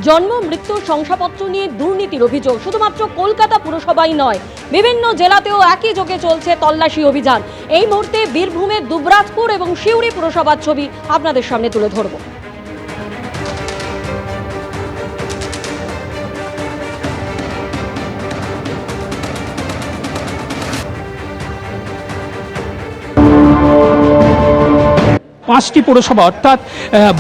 জন্ম মৃত্যু শংসাপত্র নিয়ে দুর্নীতির অভিযোগ শুধুমাত্র কলকাতা পুরসভাই নয়, বিভিন্ন জেলাতেও একই যোগে চলছে তল্লাশি অভিযান। এই মুহূর্তে বীরভূমের দুবরাজপুর এবং সিউড়ি পুরসভার ছবি আপনাদের সামনে তুলে ধরব। পাঁচটি পুরসভা অর্থাৎ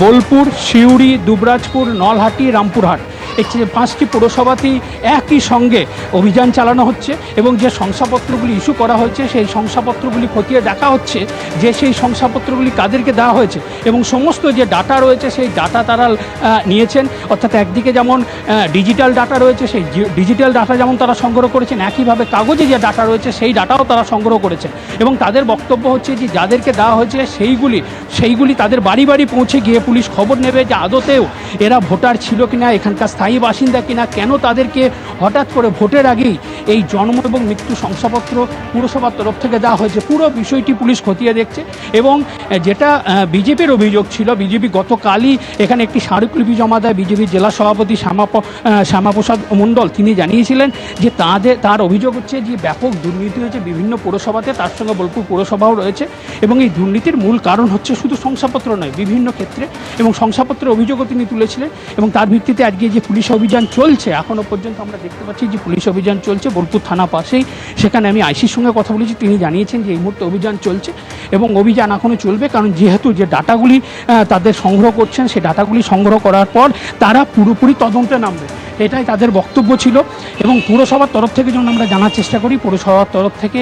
বোলপুর, সিউড়ি, দুবরাজপুর, নলহাটি, রামপুরহাট, এই পাঁচটি পুরসভাতেই একই সঙ্গে অভিযান চালানো হচ্ছে এবং যে শংসাপত্রগুলি ইস্যু করা হয়েছে সেই শংসাপত্রগুলি খতিয়ে দেখা হচ্ছে যে সেই শংসাপত্রগুলি কাদেরকে দেওয়া হয়েছে এবং সমস্ত যে ডাটা রয়েছে সেই ডাটা তারা নিয়েছেন। অর্থাৎ একদিকে যেমন ডিজিটাল ডাটা রয়েছে সেই ডিজিটাল ডাটা যেমন তারা সংগ্রহ করেছেন, একইভাবে কাগজে যে ডাটা রয়েছে সেই ডাটাও তারা সংগ্রহ করেছেন এবং তাদের বক্তব্য হচ্ছে যে যাদেরকে দেওয়া হয়েছে সেইগুলি তাদের বাড়ি বাড়ি পৌঁছে গিয়ে পুলিশ খবর নেবে যে আদতেও এরা ভোটার ছিল কিনা, এখানকার স্থায়ী বাসিন্দা কিনা, কেন তাদেরকে হঠাৎ করে ভোটের আগেই এই জন্ম এবং মৃত্যু শংসাপত্র পুরসভার তরফ থেকে দেওয়া হয়েছে। পুরো বিষয়টি পুলিশ খতিয়ে দেখছে এবং যেটা বিজেপির অভিযোগ ছিল, বিজেপি গতকালই এখানে একটি স্মারকলিপি জমা দেয় বিজেপির জেলা সভাপতি শ্যামাপ্রসাদ মণ্ডল। তিনি জানিয়েছিলেন যে তার অভিযোগ হচ্ছে যে ব্যাপক দুর্নীতি হয়েছে বিভিন্ন পুরসভাতে, তার সঙ্গে বোলপুর পুরসভাও রয়েছে এবং এই দুর্নীতির মূল কারণ হচ্ছে শুধু শংসাপত্র নয়, বিভিন্ন ক্ষেত্রে এবং শংসাপত্রের অভিযোগও তিনি তুলেছিলেন এবং তার ভিত্তিতে আজকে যে পুলিশ অভিযান চলছে, এখনও পর্যন্ত আমরা দেখতে পাচ্ছি যে পুলিশ অভিযান চলছে বোলপুর থানা পাশেই। সেখানে আমি আইসির সঙ্গে কথা বলেছি, তিনি জানিয়েছেন যে এই মুহূর্তে অভিযান চলছে এবং অভিযান এখনও চলবে, কারণ যেহেতু যে ডাটাগুলি তাদের সংগ্রহ করছেন সেই ডাটাগুলি সংগ্রহ করার পর তারা পুরোপুরি তদন্তে নামবে, এটাই তাদের বক্তব্য ছিল। এবং পুরসভার তরফ থেকে যখন আমরা জানার চেষ্টা করি, পুরসভার তরফ থেকে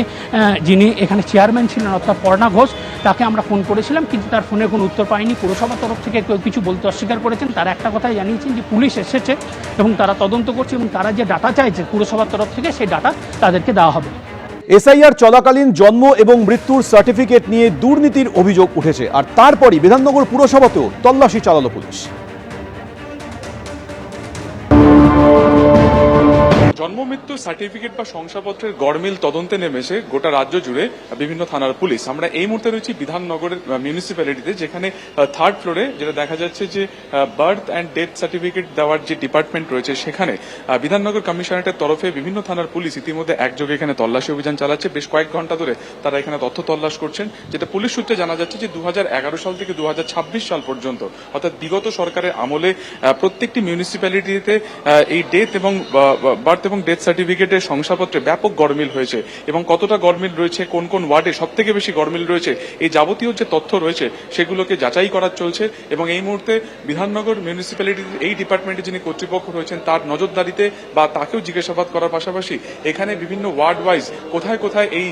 যিনি এখানে চেয়ারম্যান ছিলেন অর্থাৎ পর্ণা ঘোষ, তাকে আমরা ফোন করেছিলাম কিন্তু তার ফোনে কোনো উত্তর পাইনি। পুরসভার তরফ থেকে কেউ কিছু বলতে অস্বীকার করেছেন। তারা একটা কথাই জানিয়েছেন যে পুলিশ এসেছে এবং তারা তদন্ত করছে এবং তারা যে ডাটা চাইছে পুরসভার তরফ থেকে সেই ডাটা তাদেরকে দেওয়া হবে। এসআইআর চলাকালীন জন্ম এবং মৃত্যুর সার্টিফিকেট নিয়ে দুর্নীতির অভিযোগ উঠেছে আর তারপরই বিধাননগর পুরসভাতেও তল্লাশি চালালো পুলিশ। জন্ম মৃত্যু সার্টিফিকেট বা শংসাপত্রের গড়মিল তদন্তে নেমেছে গোটা রাজ্য জুড়ে বিভিন্ন থানার পুলিশ। আমরা এই মুহূর্তে রয়েছি বিধাননগরের মিউনিসিপ্যালিটিতে, যেখানে থার্ড ফ্লোরে যেটা দেখা যাচ্ছে যে বার্থ অ্যান্ড ডেথ সার্টিফিকেট দেওয়ার যে ডিপার্টমেন্ট রয়েছে, সেখানে বিধাননগর কমিশনারেটের তরফে বিভিন্ন থানার পুলিশ ইতিমধ্যে একযোগে এখানে তল্লাশি অভিযান চালাচ্ছে। বেশ কয়েক ঘন্টা ধরে তারা এখানে তথ্য তল্লাশ করছেন, যেটা পুলিশ সূত্রে জানা যাচ্ছে যে 2011 সাল থেকে 2026 সাল পর্যন্ত অর্থাৎ বিগত সরকারের আমলে প্রত্যেকটি মিউনিসিপ্যালিটিতে এই ডেথ এবং বার্থ এবং ডেথ সার্টিফিকেটের শংসাপত্রে ব্যাপক গড়মিল হয়েছে এবং কতটা গড়মিল রয়েছে, কোন কোন ওয়ার্ডে সব থেকে বেশি গড়মিল রয়েছে, এই যাবতীয় যে তথ্য রয়েছে সেগুলোকে যাচাই করা চলছে। এবং এই মুহূর্তে বিধাননগর মিউনিসিপ্যালিটির এই ডিপার্টমেন্টে যিনি কর্তৃপক্ষ রয়েছেন তার নজরদারিতে বা তাকেও জিজ্ঞাসাবাদ করার পাশাপাশি এখানে বিভিন্ন ওয়ার্ড ওয়াইজ কোথায় কোথায় এই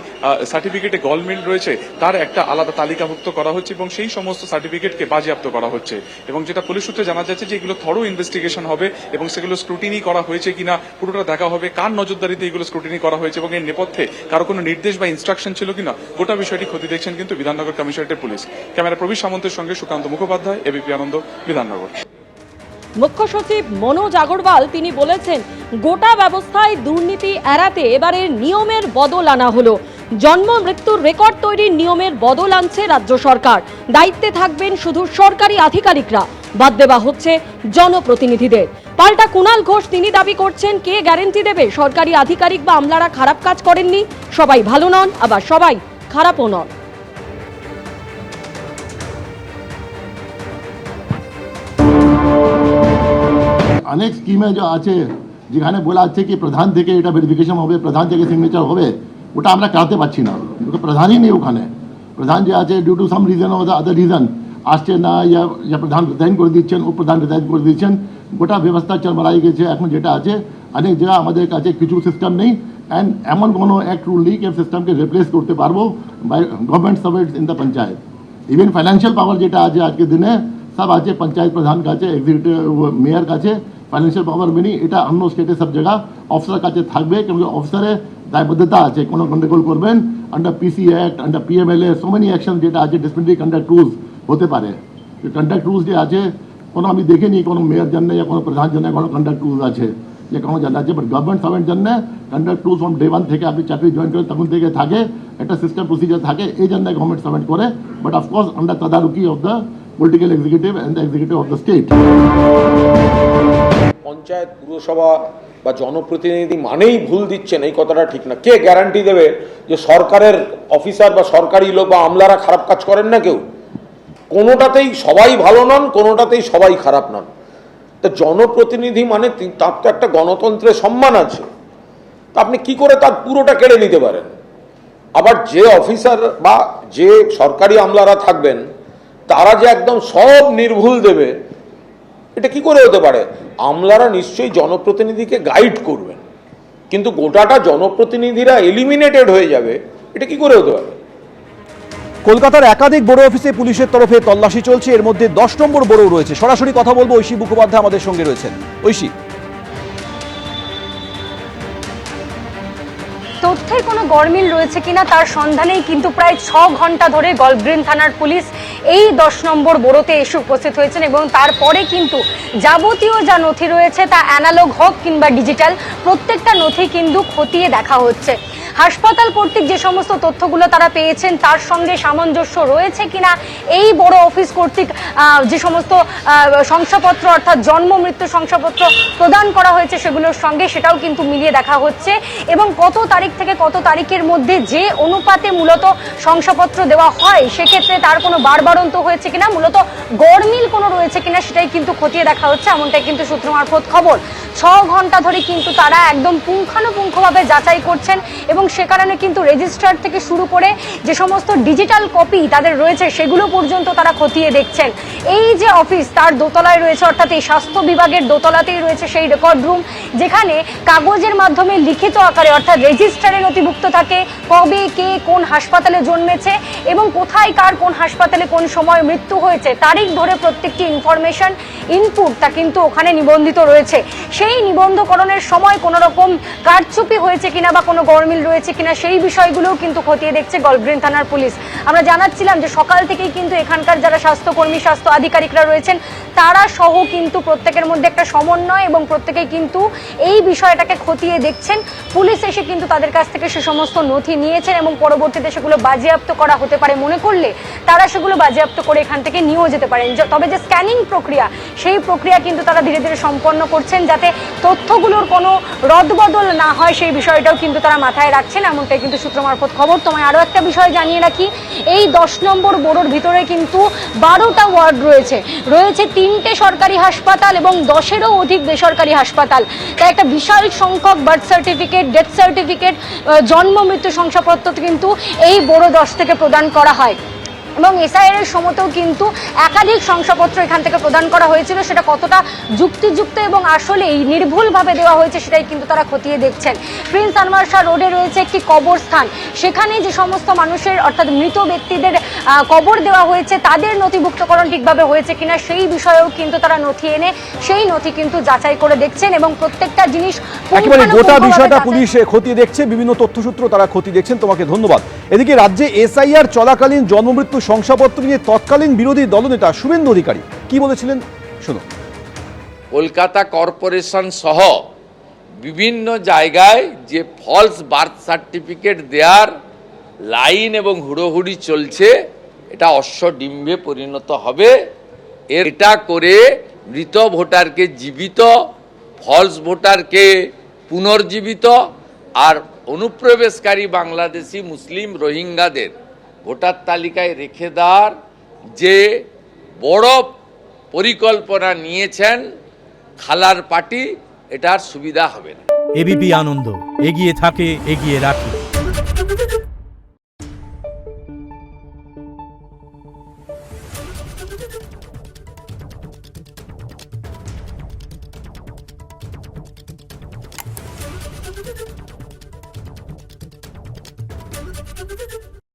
সার্টিফিকেটে গড়মিল রয়েছে তার একটা আলাদা তালিকাভুক্ত করা হচ্ছে এবং সেই সমস্ত সার্টিফিকেটকে বাজেয়াপ্ত করা হচ্ছে। এবং যেটা পুলিশ সূত্রে জানা যাচ্ছে যে এগুলো থরো ইনভেস্টিগেশন হবে এবং সেগুলো স্ক্রুটিনি করা হয়েছে কিনা পুরোটা দেখা হবে, কার নজরদারিতে এগুলো স্ক্রুটিনি করা হয়েছে এবং এর নেপথ্যে কারো কোনো নির্দেশ বা ইনস্ট্রাকশন ছিল কিনা, গোটা বিষয়টি খতিয়ে দেখছেন কিন্তু বিধাননগর কমিশনারেটের পুলিশ। ক্যামেরা প্রবীর সামন্তের সঙ্গে সুকান্ত মুখোপাধ্যায়, এবিপি আনন্দ, বিধাননগর। মুখ্য সচিব মনোজ আগরওয়াল তিনি বলেছেন, গোটা ব্যবস্থায় দুর্নীতি এড়াতে এবারে নিয়মের বদল আনা হলো। জন্ম মৃত্যুর রেকর্ড তৈরির নিয়মের বদল আনছে রাজ্য সরকার। দায়িত্বে থাকবেন শুধু সরকারি আধিকারিকরা, বাদ দেওয়া হচ্ছে জনপ্রতিনিধিদের। পাল্টা কুণাল ঘোষ তিনি দাবি করছেন, কে গ্যারেন্টি দেবে সরকারি আধিকারিক বা আমলারা খারাপ কাজ করেননি? সবাই ভালো নন, আবার সবাই খারাপও নন। অনেক স্কিমে যে আছে যেখানে বলা আছে কি প্রধান থেকে এটা ভেরিফিকেশন হবে, প্রধান থেকে সিগনেচার হবে, ওটা আমরা করাতে পারছি না। প্রধানই নেই ওখানে। প্রধান যে আছে due to some reason or other reason আসছে না, ইয়া প্রধান রিজাইন করে দিচ্ছেন, উপপ্রধান রিজাইন করে দিচ্ছেন, গোটা ব্যবস্থা চলমারাই গেছে। এখন যেটা আছে অনেক জায়গা আমাদের কাছে কিছু সিস্টেম নেই অ্যান্ড এমন কোনো অ্যাক্ট রুল নেই যে সিস্টেমকে রিপ্লেস করতে পারবো by government servants in the panchayat. Even financial power যেটা আছে আজকের দিনে সব আছে পঞ্চায়েত প্রধান কাছে, এক্সিকিউটিভ মেয়র কাছে। ফাইন্যান্সিয়াল পাওয়ার মেনি এটা অন্য স্টেটে সব জায়গা অফিসার কাছে থাকবে, কিন্তু অফিসারের দায়বদ্ধতা আছে কোনো গন্ডগোল করবেন under PC act, under PMLA, so many action যেটা আছে ডিসিপ্লিনারি কন্ডাক্ট রুলস হতে পারে। কন্ডাক্ট রুলস যে আছে কোনো আমি দেখিনি কোনো মেয়র জন্য या কোনো প্রধান জন্য কোনো কন্ডাক্ট রুলস আছে যে কোনো জানা আছে, বাট গভর্নমেন্ট সার্ভেন্ট জন্য কন্ডাক্ট রুলস ফ্রম ডে 1 থেকে আপনি চাকরি জয়েন করেন তখন থেকে থাকে, একটা সিস্টেম প্রসিজার থাকে, এই জন্য গভর্নমেন্ট সার্ভেন্ট করে, বাট অফকোর্স আন্ডার তদারকি of the political executive and the executive of the state. Panchayat পুরসভা বা জনপ্রতিনিধি মানেই ভুল দিচ্ছেন এই কথাটা ঠিক না। কে গ্যারান্টি দেবে যে সরকারের অফিসার বা সরকারি লোক বা আমলারা খারাপ কাজ করেন না? কেউ কোনোটাতেই সবাই ভালো নন, কোনোটাতেই সবাই খারাপ নন। তা জনপ্রতিনিধি মানে তার তো একটা গণতন্ত্রের সম্মান আছে, তা আপনি কি করে তার পুরোটা কেড়ে নিতে পারেন? আবার যে অফিসার বা যে সরকারি আমলারা থাকবেন তারা যে একদম সব নির্ভুল দেবে, এটা কি করে হতে পারে? আমলারা নিশ্চয়ই জনপ্রতিনিধিকে গাইড করবেন, কিন্তু গোটাটা জনপ্রতিনিধিরা এলিমিনেটেড হয়ে যাবে, এটা কি করে হতে পারে? কলকাতার একাধিক বড় অফিসে পুলিশের তরফে তল্লাশি চলছে, এর মধ্যে 10 নম্বর বড়ও রয়েছে। সরাসরি কথা বলবো, ঐশী মুখোপাধ্যায় আমাদের সঙ্গে রয়েছেন। ঐশী, তথ্যের কোনো গরমিল রয়েছে কিনা তার সন্ধানেই কিন্তু প্রায় 6 ঘন্টা ধরে গলফগ্রিন থানার পুলিশ এই 10 নম্বর বোরোতে এসে উপস্থিত হয়েছেন এবং তারপরে কিন্তু যাবতীয় যা নথি রয়েছে তা অ্যানালগ হোক কিংবা ডিজিটাল, প্রত্যেকটা নথি কিন্তু খতিয়ে দেখা হচ্ছে। হাসপাতাল কর্তৃক যে সমস্ত তথ্যগুলো তারা পেয়েছেন তার সঙ্গে সামঞ্জস্য রয়েছে কিনা এই বড় অফিস কর্তৃক যে সমস্ত শংসাপত্র অর্থাৎ জন্ম মৃত্যু শংসাপত্র প্রদান করা হয়েছে সেগুলোর সঙ্গে, সেটাও কিন্তু মিলিয়ে দেখা হচ্ছে। এবং কত তারিখ থেকে কত তারিখের মধ্যে যে অনুপাতে মূলত শংসাপত্র দেওয়া হয় সেক্ষেত্রে তার কোনো বাড়বাড়ন্ত হয়েছে কিনা, মূলত গরমিল কোনো রয়েছে কিনা সেটাই কিন্তু খতিয়ে দেখা হচ্ছে, এমনটাই কিন্তু সূত্র মারফত খবর। 6 ঘন্টা ধরে কিন্তু তারা একদম পুঙ্খানুপুঙ্খভাবে যাচাই করছেন এবং সে কারণে কিন্তু রেজিস্ট্রার থেকে শুরু করে যে সমস্ত ডিজিটাল কপি তাদের রয়েছে সেগুলো পর্যন্ত তারা খতিয়ে দেখছেন। এই যে অফিস তার দোতলায় রয়েছে, অর্থাৎ এই স্বাস্থ্য বিভাগের দোতলাতেই রয়েছে সেই রেকর্ড রুম, যেখানে কাগজের মাধ্যমে লিখিত আকারে অর্থাৎ রেজিস্ট্রারে নথিভুক্ত থাকে কবে কে কোন হাসপাতালে জন্মেছে এবং কোথায় কার কোন হাসপাতালে কোন সময় মৃত্যু হয়েছে, তারিখ ধরে প্রত্যেকটি ইনফরমেশন ইনপুট তা কিন্তু ওখানে নিবন্ধিত রয়েছে। সেই নিবন্ধকরণের সময় কোনো রকম কারচুপি হয়েছে কিনা বা কোনো গরমিল রয়েছে কিনা সেই বিষয়গুলোও কিন্তু খতিয়ে দেখছে গলফগ্রিন থানার পুলিশ। আমরা জানাচ্ছিলাম যে সকাল থেকেই কিন্তু এখানকার যারা স্বাস্থ্যকর্মী স্বাস্থ্য আধিকারিকরা রয়েছেন তারা সহ কিন্তু প্রত্যেকের মধ্যে একটা সমন্বয় এবং প্রত্যেকেই কিন্তু এই বিষয়টাকে খতিয়ে দেখছেন। পুলিশ এসে কিন্তু তাদের কাছ থেকে সে সমস্ত নথি নিয়েছেন এবং পরবর্তীতে সেগুলো বাজেয়াপ্ত করা হতে পারে মনে করলে তারা সেগুলো বাজেয়াপ্ত করে এখান থেকে নিয়েও যেতে পারেন। তবে যে স্ক্যানিং প্রক্রিয়া সেই প্রক্রিয়া কিন্তু তারা ধীরে ধীরে সম্পন্ন করছেন যাতে তথ্যগুলোর কোনো রদবদল না হয় সেই বিষয়টাও কিন্তু তারা মাথায় রাখছেন, এমনটাই কিন্তু সূত্র মারফত খবর। তোমায় আরও একটা বিষয় জানিয়ে রাখি, এই 10 নম্বর বোরোর ভিতরে কিন্তু 12টা ওয়ার্ড রয়েছে, 3টে সরকারি হাসপাতাল এবং 10-এরও অধিক বেসরকারি হাসপাতাল। তাই একটা বিশাল সংখ্যক বার্থ সার্টিফিকেট, ডেথ সার্টিফিকেট, জন্ম মৃত্যু শংসাপত্র কিন্তু এই বোরো 10 থেকে প্রদান করা হয় এবং এসআইআর এর সময়তেও কিন্তু একাধিক শংসাপত্র এখান থেকে প্রদান করা হয়েছিল। সেটা কতটা যুক্তিযুক্ত এবং আসলেই নির্ভুলভাবে দেওয়া হয়েছে সেটাই কিন্তু তারা খতিয়ে দেখছেন। প্রিন্স আনোয়ার শাহ রোডে রয়েছে একটি কবরস্থান, সেখানে যে সমস্ত মানুষের অর্থাৎ মৃত ব্যক্তিদের কবর দেওয়া হয়েছে তাদের নথিভুক্তকরণ ঠিকভাবে হয়েছে কিনা সেই বিষয়েও কিন্তু তারা নথি এনে সেই নথি কিন্তু যাচাই করে দেখছেন এবং প্রত্যেকটা জিনিস একেবারে গোটা বিষয়টা পুলিশ খতিয়ে দেখছে, বিভিন্ন তথ্যসূত্র তারা খতিয়ে দেখছেন। তোমাকে ধন্যবাদ। এদিকে রাজ্যে এসআইআর চলাকালীন জন্মমৃত্যু শংসাপত্র নিয়ে তৎকালীন বিরোধী দলনেতা শুভেন্দু অধিকারী কি বলেছিলেন শুনুন। কলকাতা কর্পোরেশন সহ বিভিন্ন জায়গায় যে ফলস বার্থ সার্টিফিকেট দেওয়ার লাইন এবং হুড়োহুড়ি চলছে এটা অশ্বডিম্বে পরিণত হবে। এটা করে মৃত ভোটারকে জীবিত, ফলস ভোটারকে পুনর্জীবিত আর অনুপ্রবেশকারী বাংলাদেশি মুসলিম রোহিঙ্গাদের ভোটার তালিকায় রেখে দেওয়ার যে বড় পরিকল্পনা নিয়েছেন খালার পার্টি, এটার সুবিধা হবে না। এবিপি আনন্দ, এগিয়ে থাকে, এগিয়ে রাখে।